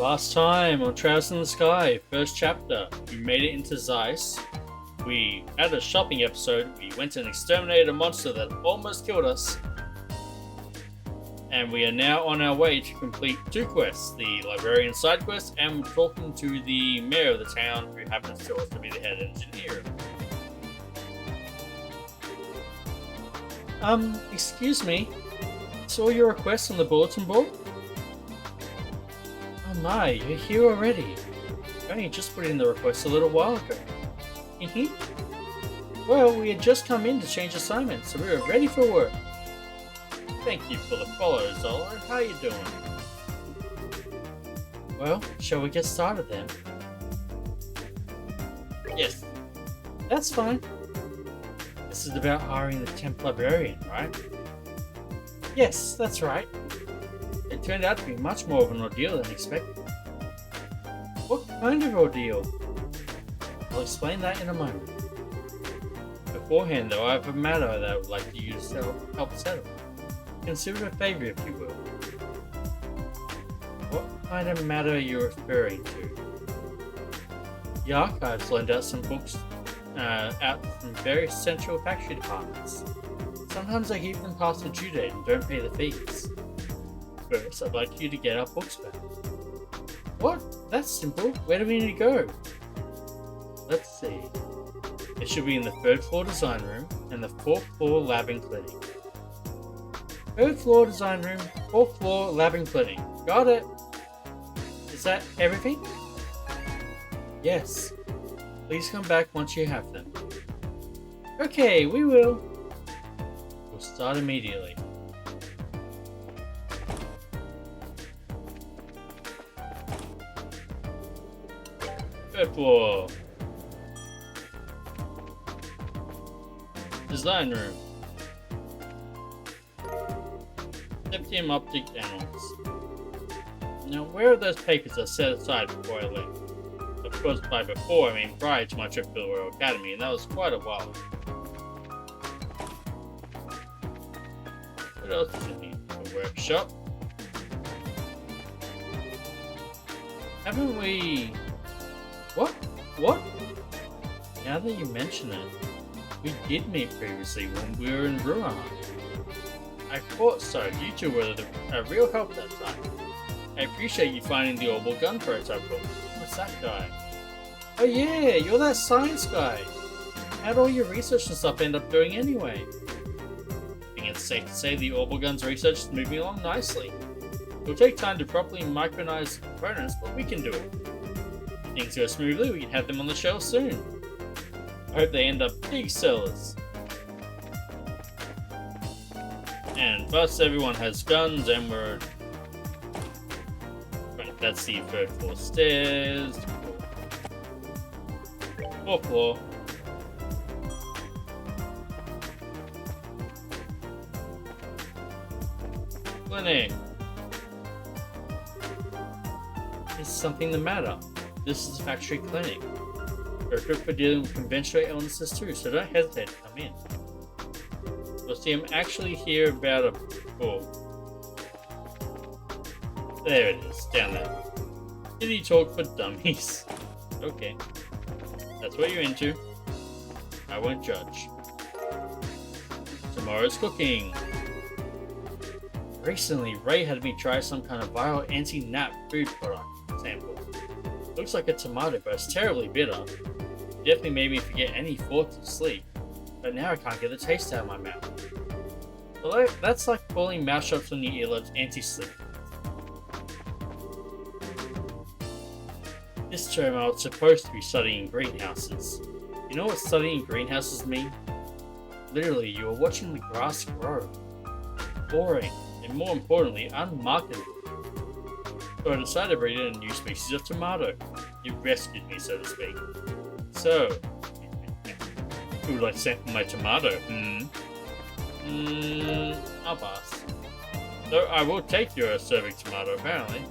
Last time on Trails in the Sky, first chapter, we made it into Zeiss. We had a shopping episode, we went and exterminated a monster that almost killed us. And we are now on our way to complete two quests, the Librarian side quest and talking to the mayor of the town who happens to also be the head engineer. Excuse me, saw your request on the bulletin board? Oh my, you're here already. I only just put in the request a little while ago. Well, we had just come in to change assignments, so we were ready for work. Thank you for the follow, Zola. How you doing? Well, shall we get started then? Yes. That's fine. This is about hiring the temp librarian, right? Yes, that's right. It turned out to be much more of an ordeal than expected. What kind of ordeal? I'll explain that in a moment. Beforehand though, I have a matter that I would like you to help settle. Consider it a favor if you will. What kind of matter are you referring to? The archives lend out some books out from various central factory departments. Sometimes I keep them past the due date and don't pay the fees. First, I'd like you to get our books back. What? That's simple. Where do we need to go? Let's see. It should be in the 3rd floor design room and the 4th floor lab and clinic. 3rd floor design room, 4th floor lab and clinic. Got it. Is that everything? Yes. Please come back once you have them. Okay, we will. We'll start immediately. Third floor. Design room. Septium optic animals. Now, where are those papers I set aside before I left? Of course, by before, I mean prior to my trip to the Royal Academy, and that was quite a while. What else is in here? A workshop. Haven't we... What? What? Now that you mention it, we did meet previously when we were in Ruan. I thought so. You two were a real help that time. I appreciate you finding the orbal gun prototype book. What's that guy? Oh yeah, you're that science guy. How'd all your research and stuff end up doing anyway? I think it's safe to say the orbal gun's research is moving along nicely. It'll take time to properly micronize components, but we can do it. If things go smoothly, we can have them on the shelf soon. I hope they end up big sellers. And thus everyone has guns and we're... Right, that's the 3rd floor stairs. 4th floor. Clinic. Is something the matter? This is a factory clinic. We're equipped for dealing with conventional illnesses too, so don't hesitate to come in. You'll see I'm actually here about a... Oh. There it is, down there. City talk for dummies. Okay. That's what you're into. I won't judge. Tomorrow's cooking. Recently, Ray had me try some kind of viral anti-nap food product sample. Looks like a tomato, but it's terribly bitter. Definitely made me forget any thoughts of sleep. But now I can't get the taste out of my mouth. Well, that's like calling mouth shots on your earlobes anti-sleep. This term I was supposed to be studying greenhouses. You know what studying greenhouses mean? Literally, you are watching the grass grow. Boring, and more importantly, unmarketable. So I decided to breed in a new species of tomato. It rescued me, so to speak. So, who would like to sample my tomato? I'll pass. Though I will take your serving tomato, apparently.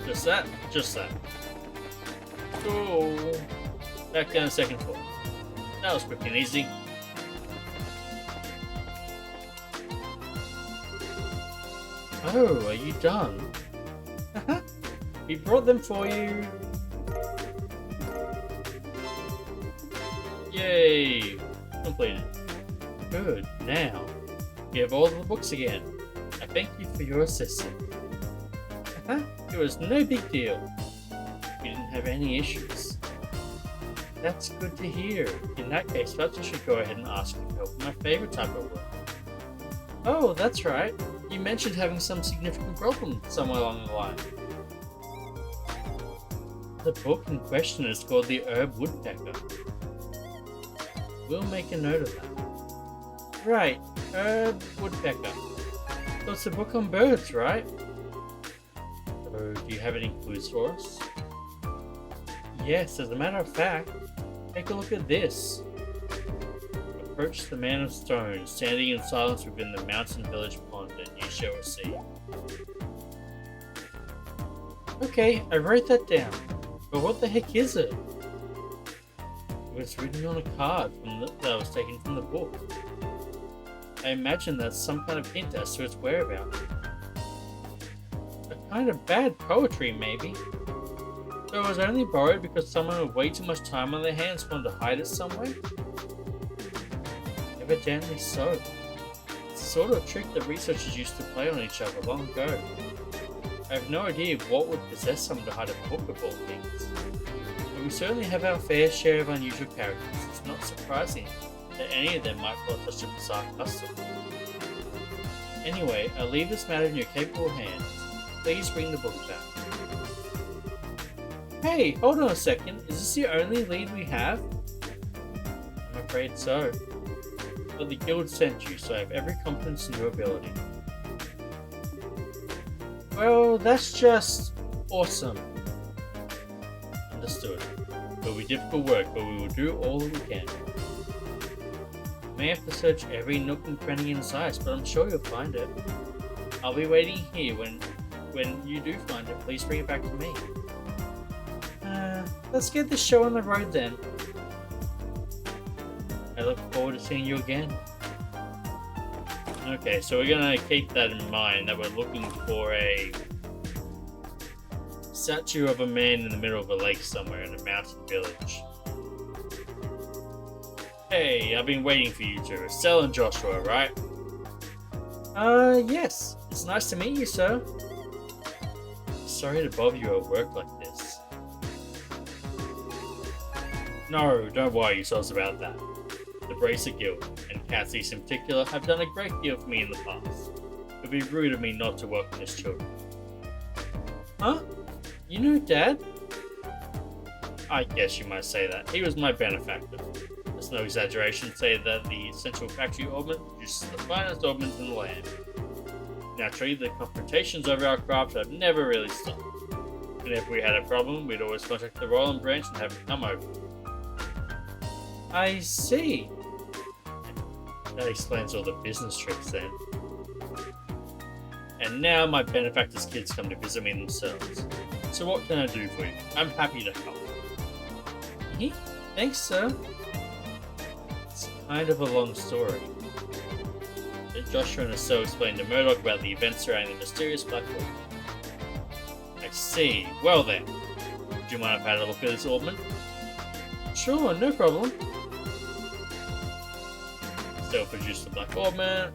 Just that? Just that. Cool. Back down the 2nd floor. That was quick and easy. Oh, are you done? Haha, we brought them for you. Yay! Completed. Good, now, you have all the books again. I thank you for your assistance. Haha, it was no big deal. We didn't have any issues. That's good to hear. In that case, perhaps I should go ahead and ask for help with my favorite type of work. Oh, that's right. You mentioned having some significant problem somewhere along the line. The book in question is called The Herb Woodpecker. We'll make a note of that. Right, Herb Woodpecker. So it's a book on birds, right? So, do you have any clues for us? Yes, as a matter of fact, take a look at this. Approach the man of stone, standing in silence within the mountain village pond, and you shall receive. Okay, I wrote that down. But what the heck is it? It was written on a card that was taken from the book. I imagine that's some kind of hint as to its whereabouts. A kind of bad poetry, maybe. So it was only borrowed because someone with way too much time on their hands wanted to hide it somewhere? Evidently so. It's the sort of trick that researchers used to play on each other long ago. I have no idea what would possess someone to hide a book of all things. But we certainly have our fair share of unusual characters. It's not surprising that any of them might follow such a bizarre custom. Anyway, I'll leave this matter in your capable hands. Please bring the book back. Hey, hold on a second. Is this the only lead we have? I'm afraid so. But the guild sent you, so I have every confidence in your ability. Well, that's just awesome. Understood. It'll be difficult work, but we will do all that we can. You may have to search every nook and cranny in this ice, but I'm sure you'll find it. I'll be waiting here. When you do find it, please bring it back to me. Let's get this show on the road then. I look forward to seeing you again. Okay, so we're gonna keep that in mind, that we're looking for a statue of a man in the middle of a lake somewhere in a mountain village. Hey, I've been waiting for you two. Estelle and Joshua, right? Yes. It's nice to meet you, sir. Sorry to bother you at work like this. No, don't worry yourselves about that. The Bracer Guild, and Cassius in particular, have done a great deal for me in the past. It would be rude of me not to welcome his children. Huh? You know Dad? I guess you might say that. He was my benefactor. It's no exaggeration to say that the Central Factory Orbment produces the finest orbments in the land. Naturally, the confrontations over our craft have never really stopped. And if we had a problem, we'd always contact the Roland branch and have it come over. I see. That explains all the business trips then. And now my benefactor's kids come to visit me themselves. So what can I do for you? I'm happy to help. Thanks, sir. It's kind of a long story. Joshua and Estelle explained to Murdoch about the events surrounding the mysterious black hole. I see. Well then, do you mind if I had a look at this orbment? Sure, no problem. Estelle produced the black orbment.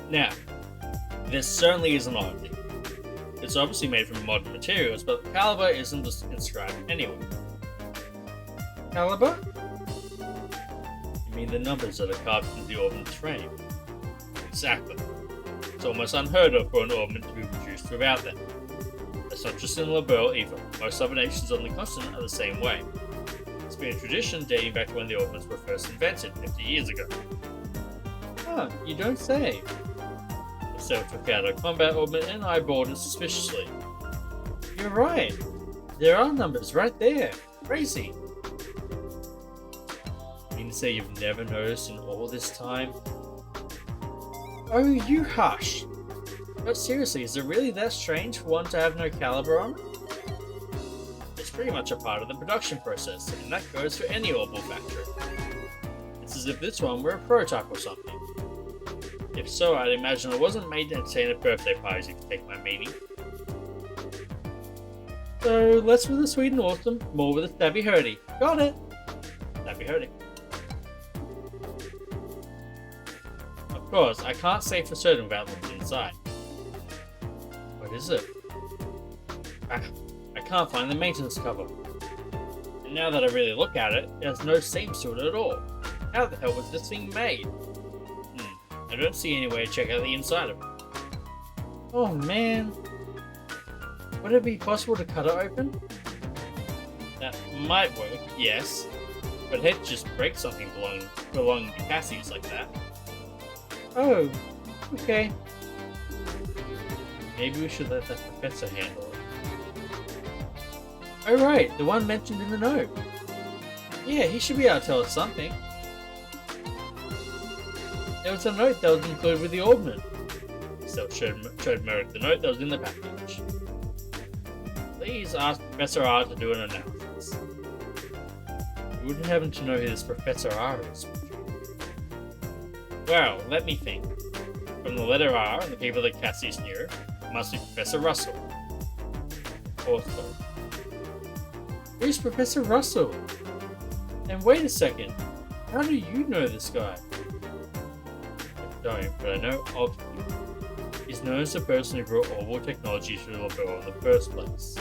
Now, this certainly is an oddity. It's obviously made from modern materials, but the caliber isn't inscribed anywhere. Caliber? You mean the numbers that are carved into the orbment's frame? Exactly. It's almost unheard of for an orbment to be produced without them. That's not just in Liberl either. Most other nations on the continent are the same way. It's been a tradition dating back to when the orbments were first invented 50 years ago. Oh, you don't say. Estelle took out a combat orbment and eyeballed it suspiciously. You're right. There are numbers right there. Crazy. You mean to say you've never noticed in all this time? Oh, you hush. But seriously, is it really that strange for one to have no caliber on it? It's pretty much a part of the production process, and that goes for any orbal factory. It's as if this one were a prototype or something. If so, I'd imagine it wasn't made to entertain at birthday parties, if you take my meaning. So, less with the sweet and awesome, more with the stabby hurdy. Got it! Stabby hurdy. Of course, I can't say for certain without looking inside. What is it? I can't find the maintenance cover. And now that I really look at it, there's no seams to it at all. How the hell was this thing made? I don't see any way to check out the inside of it. Oh man. Would it be possible to cut it open? That might work, yes. But I'd just break something belonging to Cassie's like that. Oh, okay. Maybe we should let that professor handle it. Oh right, the one mentioned in the note. Yeah, he should be able to tell us something. There was a note that was included with the ordnance. So showed Merrick the note that was in the package. Please ask Professor R to do an analysis. You wouldn't happen to know who this Professor R is, would you? Well, let me think. From the letter R and the people that Cassie's knew, it must be Professor Russell. Also, who's Professor Russell? And wait a second, how do you know this guy? I don't, but I know of him. He's known as the person who brought orbal technology to Liberl in the first place.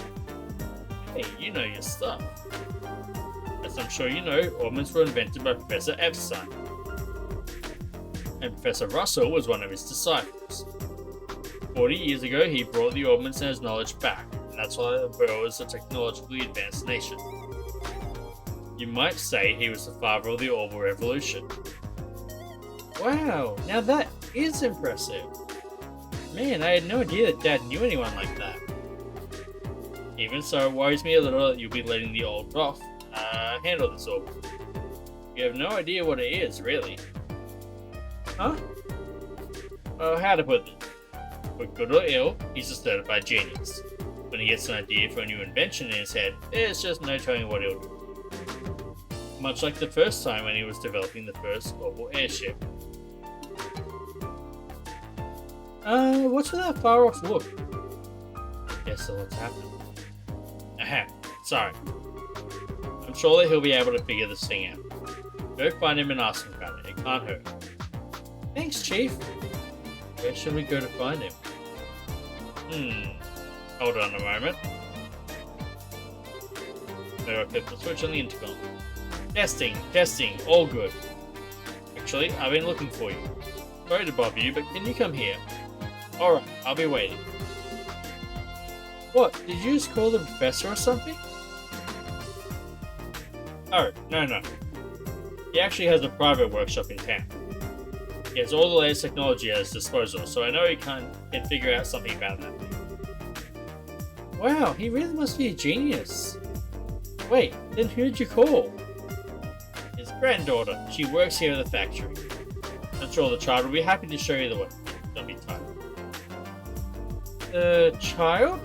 Hey, you know your stuff. As I'm sure you know, orbments were invented by Professor Epstein. And Professor Russell was one of his disciples. 40 years ago, he brought the orbments and his knowledge back, and that's why Liberl is a technologically advanced nation. You might say he was the father of the orbal revolution. Wow, now that is impressive. Man, I had no idea that Dad knew anyone like that. Even so, it worries me a little that you'll be letting the old prof handle this orbal. You have no idea what it is, really. Huh? Well, how to put this? For good or ill, he's a certified genius. When he gets an idea for a new invention in his head, there's just no telling what he'll do. Much like the first time when he was developing the first orbal airship. What's with that far off look? Guess so what's happened. Aha, sorry. I'm sure that he'll be able to figure this thing out. Go find him and ask him about it, it can't hurt. Thanks, Chief. Where should we go to find him? Hold on a moment. Maybe I'll flip the switch on the intercom. Testing, all good. Actually, I've been looking for you. Sorry to bother you, but can you come here? Alright, I'll be waiting. What, did you just call the professor or something? Oh, no. He actually has a private workshop in town. He has all the latest technology at his disposal, so I know he can figure out something about that. Wow, he really must be a genius. Wait, then who'd you call? His granddaughter. She works here at the factory. I'm sure the child will be happy to show you the way. Don't be tired. The child?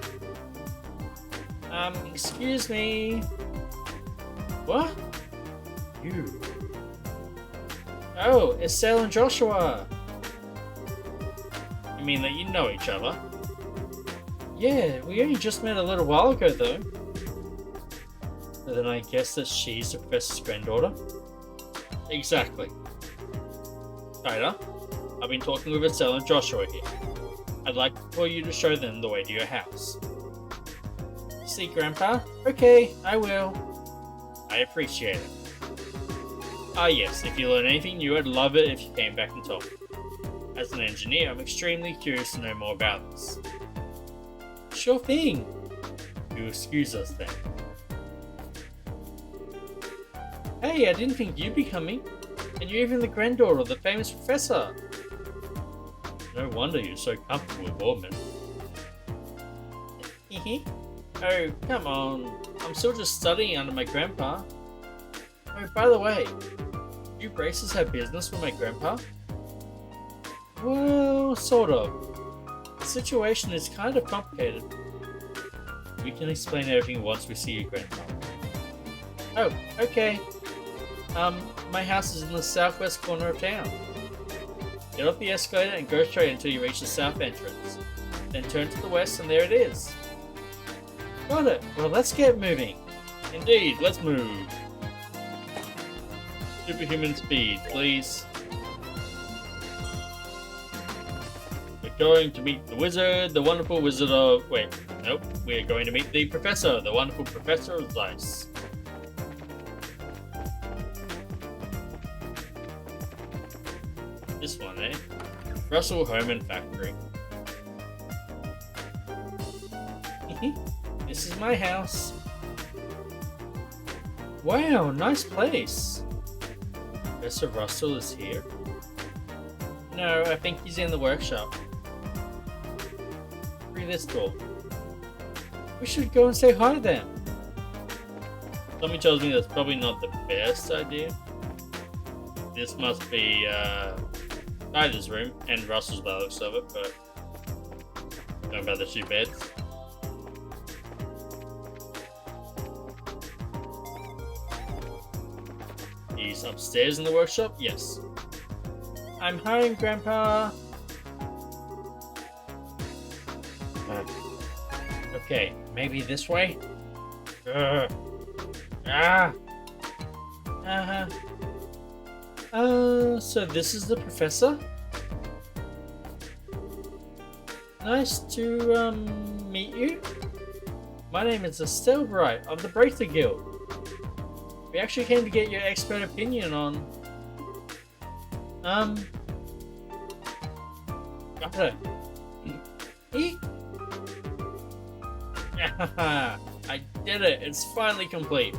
Excuse me. What? You. Oh, it's Sal and Joshua. You mean that you know each other? Yeah, we only just met a little while ago though. So then I guess that she's the professor's granddaughter? Exactly. Tyler, I've been talking with Estelle and Joshua here. I'd like for you to show them the way to your house. See, Grandpa? Okay, I will. I appreciate it. Ah yes, if you learn anything new, I'd love it if you came back and told me. As an engineer, I'm extremely curious to know more about this. Sure thing. You excuse us then. Hey, I didn't think you'd be coming. And you're even the granddaughter of the famous professor. No wonder you're so comfortable with Boardman. Oh, come on. I'm still just studying under my grandpa. Oh, by the way, you braces have business with my grandpa? Well, sort of. The situation is kind of complicated. We can explain everything once we see your grandpa. Oh, okay. My house is in the southwest corner of town. Get off the escalator and go straight until you reach the south entrance. Then turn to the west and there it is. Got it. Well, let's get moving. Indeed, let's move. Superhuman speed, please. We're going to meet the wizard, the wonderful wizard of... Wait, nope. We're going to meet the professor, the wonderful professor of Zeiss. This one, eh? Russell Home and Factory. This is my house. Wow, nice place. Professor Russell is here? No, I think he's in the workshop. Through this door. We should go and say hi then. Something tells me that's probably not the best idea. This must be Tyler's room and Russell's by the looks of it, but don't know about the two beds. He's upstairs in the workshop? Yes. I'm home, Grandpa. Okay, maybe this way? So this is the professor? Nice to, meet you. My name is Estelle Bright of the Bracer Guild. We actually came to get your expert opinion on... Got it. Eek! I did it! It's finally complete.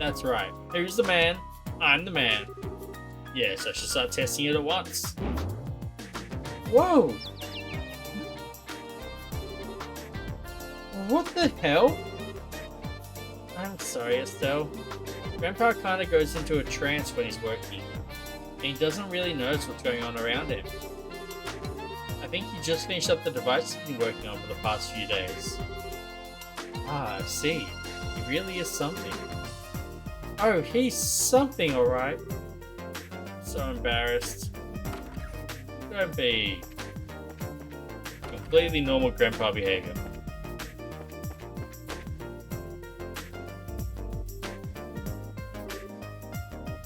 That's right. Who's the man? I'm the man. Yes, I should start testing it at once. Whoa! What the hell? I'm sorry, Estelle. Grandpa kinda goes into a trance when he's working, and he doesn't really notice what's going on around him. I think he just finished up the device he's been working on for the past few days. Ah, I see. He really is something. Oh, he's something, alright. So embarrassed. Don't be. Completely normal grandpa behavior.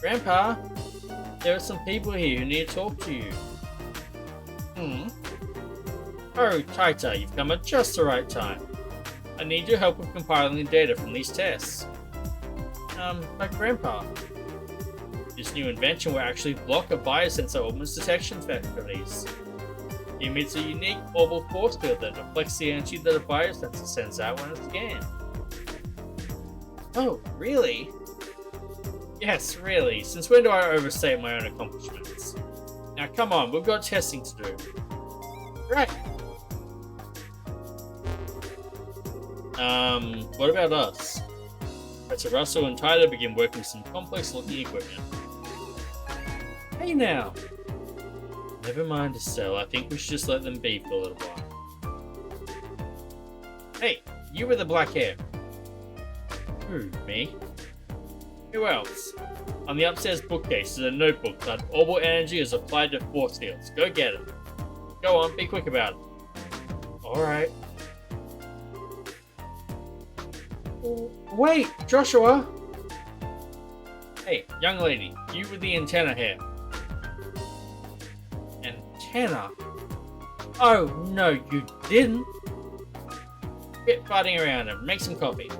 Grandpa, there are some people here who need to talk to you. Oh, Taita, you've come at just the right time. I need your help with compiling the data from these tests. But Grandpa, this new invention will actually block a biosensor orbital's detection faculties. It emits a unique orbal force field that reflects the energy that a biosensor sends out when it's scanned. Oh, really? Yes, really. Since when do I overstate my own accomplishments? Now come on, we've got testing to do. Right. What about us? Professor Russell and Tyler begin working with some complex looking equipment. Hey now! Never mind, Estelle, I think we should just let them be for a little while. Hey, you with the black hair. Who, me? Who else? On the upstairs bookcase is a notebook that orbal energy is applied to force fields. Go get it. Go on, be quick about it. Alright. Wait, Joshua! Hey, young lady, you with the antenna hair. Antenna? Oh, no, you didn't! Quit fighting around and make some coffee.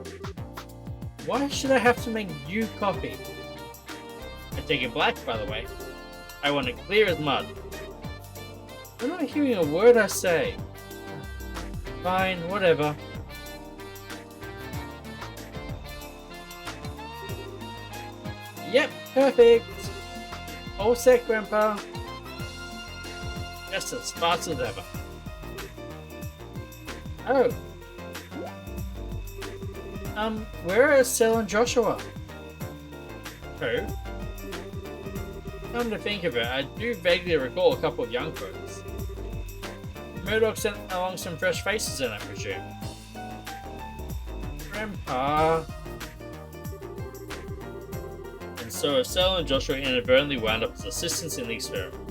Why should I have to make you coffee? I take it black, by the way. I want it clear as mud. You're not hearing a word I say. Fine, whatever. Yep, perfect. All set, Grandpa. Just as fast as ever. Oh. Where are Estelle and Joshua? Who? Come to think of it, I do vaguely recall a couple of young folks. Murdoch sent along some fresh faces in, I presume. Grandpa. And so Estelle and Joshua inadvertently wound up as assistants in the experiment.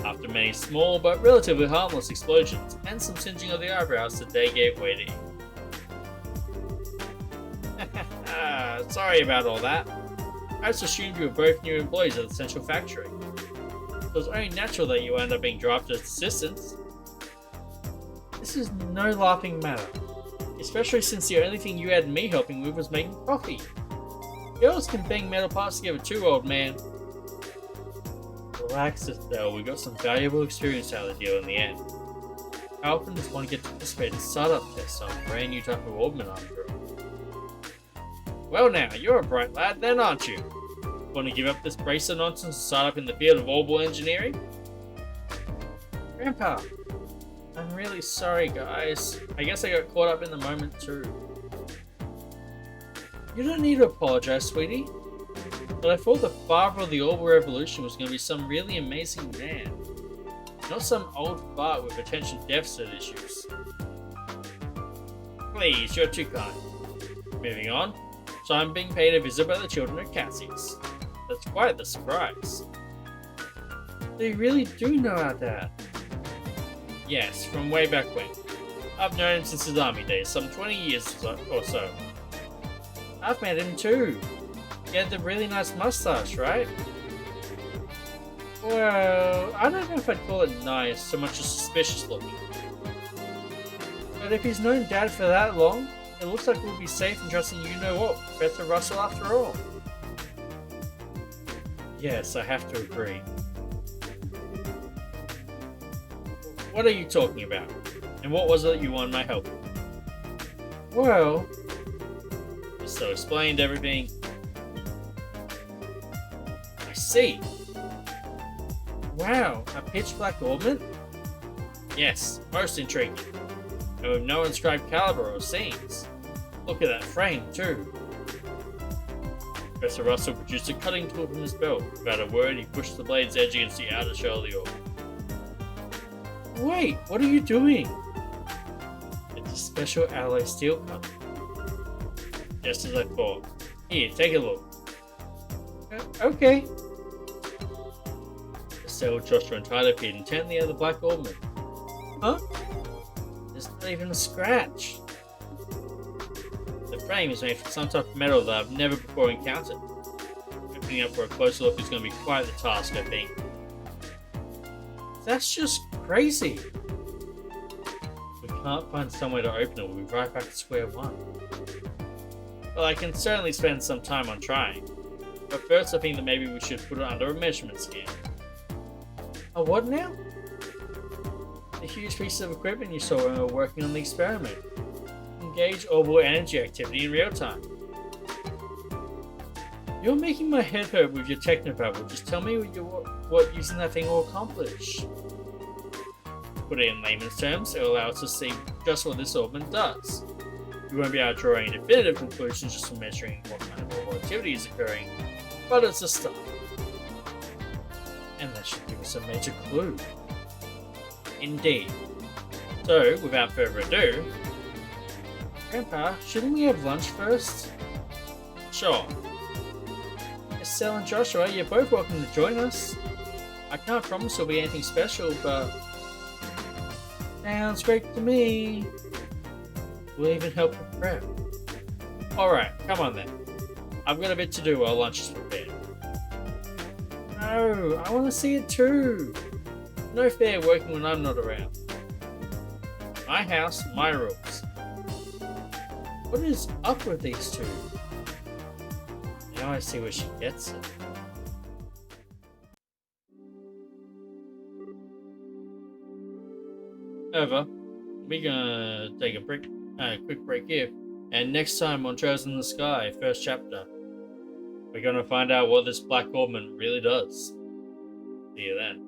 After many small but relatively harmless explosions and some singeing of the eyebrows, the day gave way to evening. Sorry about all that. I just assumed you were both new employees at the central factory. It was only natural that you wound up being drafted as assistants. This is no laughing matter, especially since the only thing you had me helping with was making coffee. Girls can bang metal parts together too, old man. Relax, Estelle, we got some valuable experience out of the deal in the end. How often does one get to participate in startup tests on a brand new type of orbman after all? Well now, you're a bright lad then, aren't you? Want to give up this bracer nonsense and start up in the field of orbal engineering? Grandpa, I'm really sorry, guys. I guess I got caught up in the moment too. You don't need to apologize, sweetie. But I thought the father of the orbal revolution was going to be some really amazing man. Not some old fart with attention deficit issues. Please, you're too kind. Moving on. So I'm being paid a visit by the children at Cassie's. That's quite the surprise. They really do know our dad. Yes, from way back when. I've known him since his army days, some 20 years or so. I've met him too. He had the really nice mustache, right? Well, I don't know if I'd call it nice so much as suspicious looking. But if he's known Dad for that long, it looks like we'll be safe in trusting you-know-what, Professor Russell after all. Yes, I have to agree. What are you talking about? And what was it you wanted my help with? Well... So explained everything. I see. Wow, a pitch black orbment? Yes, most intriguing. And with no inscribed caliber or seams. Look at that frame, too. Professor Russell produced a cutting tool from his belt. Without a word, he pushed the blade's edge against the outer shell of the orb. Wait, what are you doing? It's a special alloy steel cut. Just as I thought. Here, take a look. Okay. Estelle, Joshua, and Tyler peered intently at the black orbment. Huh? There's not even a scratch. The frame is made from some type of metal that I've never before encountered. Opening up for a closer look is going to be quite the task, I think. That's just crazy. If we can't find somewhere to open it, we'll be right back to square one. Well, I can certainly spend some time on trying. But first I think that maybe we should put it under a measurement scan. A what now? The huge piece of equipment you saw when we were working on the experiment. Engage orbital energy activity in real time. You're making my head hurt with your technobabble. Just tell me what using that thing will accomplish. Put it in layman's terms, it will allow us to see just what this orbment does. We won't be able to draw any definitive conclusions just from measuring what kind of orbital activity is occurring, but it's a start. And that should give us a major clue. Indeed. So, without further ado, Grandpa, shouldn't we have lunch first? Sure. Estelle and Joshua, you're both welcome to join us. I can't promise it'll be anything special, but... Sounds great to me. We'll even help with prep. Alright, come on then. I've got a bit to do while lunch is prepared. No, I want to see it too. No fair working when I'm not around. My house, my rules. What is up with these two? Now I see where she gets it. Over. We're gonna take a quick break here. And next time on Trails in the Sky, first chapter, we're gonna find out what this black orbment really does. See you then.